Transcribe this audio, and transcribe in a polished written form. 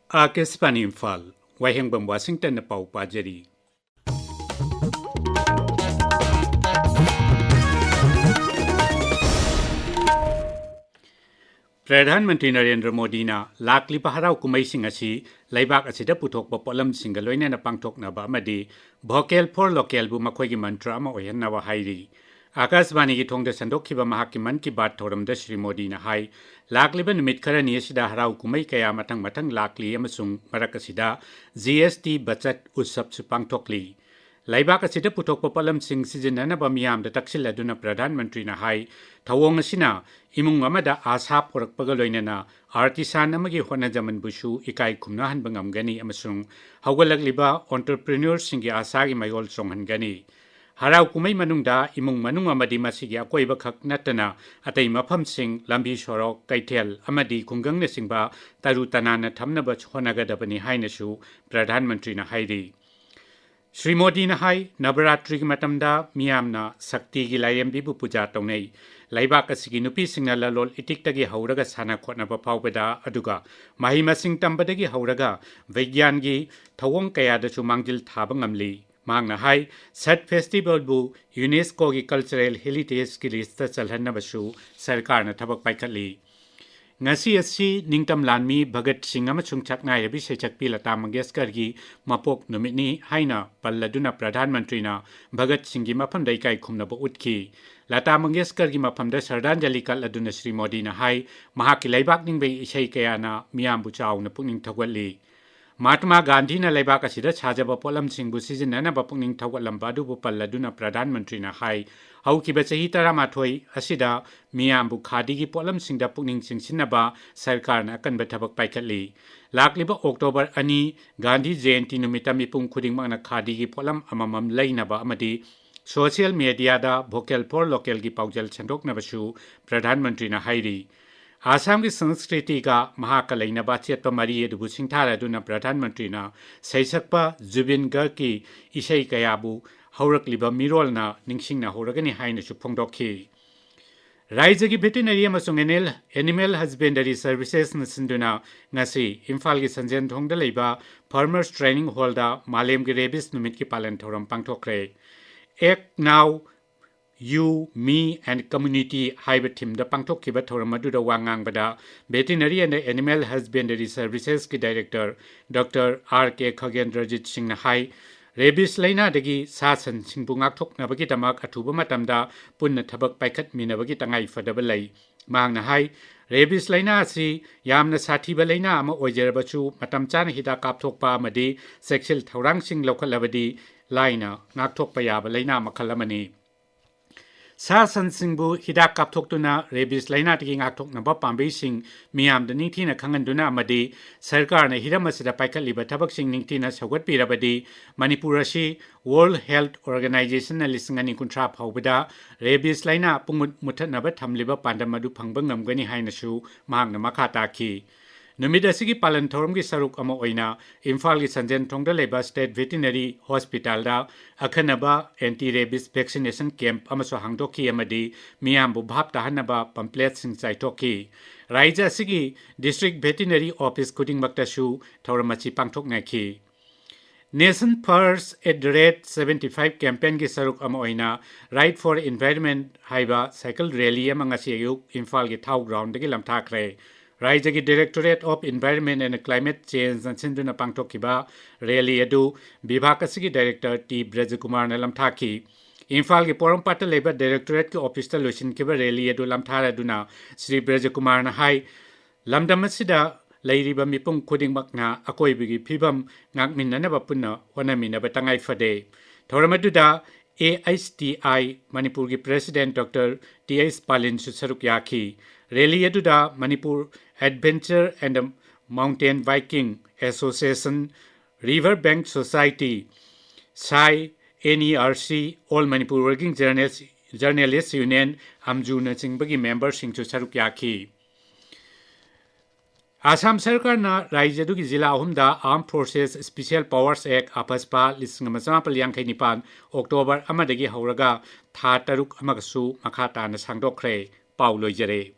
Akespani Imphal, Wahengbam Washington na pau pajari. Pradhanmantri Narendra Modi na lakli paharau kumai singasi laibak asida puthok pa polam singaloina na pangthok na ba amadi vocal for local bu makhoi gi mantra ama oyanna wa hairi. Akasbani gi thongda sandokhiba mahaki man ki baat thoramda Shri Modi na hai lakliba numit kharani asida harau kumai kaya matang lakli amasung marakasida GST bachat usap su pangthokli. Laibak asida puthok pa polam sing sijinana ba miyam da taksil aduna Pradhanmantri na hai thawong asina imung amada asa porakpaga loinana artisan amagi honajaman busu ikai khumna hanba ngamgani amasung hawgalagliba entrepreneurs singi asa gi mayol songhangani harau kumai manungda imung manung amadi masigi akoiba khak natana atai mafam sing lambi sorok kaithel amadi khunggang na singba taru tanana thamnaba honagadabani hainasu Pradhanmantri na hairi. Shri Modi na hai Navaratri matamda miyamna sakti gi layambi bu puja tawnei laibak asigi nupi singna lalol itiktagi hauraga sana khotnaba phawbada aduga mahimasing tambadagi hauraga vigyan gi thawong kayada chu mangjil thaba ngamli mangna hai Sat festival bu UNESCO gi cultural heritage gi list chalhanna basu sarkar na thabak paikhatli. Ngasi asi ningtam lanmi Bhagat Singh amachung chaknai rabi sechakpi Lata Mangeshkar gi mapok numini haina palladuna Pradhanmantri na Bhagat Singh gi mafam dai kai khumna ba utki Lata Mangeshkar gi mafam da Sardanjali kalladuna Shri Modi na hai mahaki laibak ningbei isai kaya na miyam bu chaw na pungning thawali Mahatma Gandhi na laibak asida chajaba polam singbu sizinana ba pungning thawallam badu bu palladuna Pradhanmantri na hai haukiba chahi taramathoi asida miyam bu khadi gi polam singda pungning singsinaba sarkar na akanba thabak paikhatli lakliba October 2 Gandhi Jayanti numita mipung khuding mangna khadi gi polam amamam lainaba amadi social media da vocal for local gi paujal chandokna basu Pradhanmantri na hairi. Assam ki Sanskriti ka mahakalaina bachetpa mari edubu singthara aduna Pradhanmantri na saisakpa Zubin Garg ki isai kayabu haurakliba mirol na ningsingna horagani haina su phongdokhi. Raijagi veterinary amasung animal husbandry services na sinduna ngasi Imphal gi Sanjen thongda leiba farmers training hall da malem gi rabies numit ki palan thoram pangthokre. Act now You, Me and Community haiba thim da pangthokhiba thoramadu da wangang bada Veterinary and Animal Husbandry Services ki Director Dr. R.K. Khagendrajit Singh na hai rabies laina dagi sasan singbu ngakthoknabagi tamak athuba matamda punna thabak paikhat minabagi tangai fadaba lai mangna hai rabies laina asi yamna sathiba laina ama oijerabachu matam chana hida kapthokpa amadi sexual thaurang sing lokhalabadi laina ngakthokpa yaba laina makhalamani Sasan singbu hidak kapthoktuna rabies laina tigi ngakthoknaba pambai sing miyam da ningthina khanganduna amadi sarkar na hiramasida paikhatliba thabak sing ningthina saugатpirabadi Manipur asi World Health Organization na lisingani kunthra phawbada rabies laina pungmut muthatnaba thamliba pandamadu phangba ngamgani hainasu mahakna makha takhi Numid asigi palan thorum gi saruk ama oina Imphal gi Sanjen thongda leba State Veterinary Hospital da akhanaba anti-rabies vaccination camp amaso hangdokhi amadi miyam bu bhap tahanaba pamphlet sing chaitokhi Raija asigi District Veterinary Office kuding maktasu thoramachi pangthoknakhi Nation First @75 campaign gi saruk ama oina Right for Environment haiba cycle rally amangasi ayuk Imphal gi thau ground gi lamthakre Raijagi Directorate of Environment and Climate Change and Sinduna Pangtokhiba Rally Edu Bibhakasigi Director T. Brajakumar Nalamthaki Imphal ki Porampata Labor Directorate ki Office ta Loisin kiba Rally Edu Lamthara Duna Sri Brajakumar na hai Lamdamasida Lairiba Mipung Kudingmakna Akoibigi Pibam Ngakminanaba Punna Honaminaba Tangai Fade Thoramaduda AISTI Manipur ki President Dr. T.S. Palin Susarukyaki Rally Eduda Manipur Adventure and Mountain Biking Association River Bank Society SAI NERC All Manipur Working Journalists Union Amjuna Singbagi members sing Susarukyaki Assam Sarkar na Raijadu ki Zila Ahumda Armed Forces Special Powers Act Apaspa Lisingamasamapalyankai October amadagi hauraga tha taruk amagasu makhata na sangdokre Paulo Jare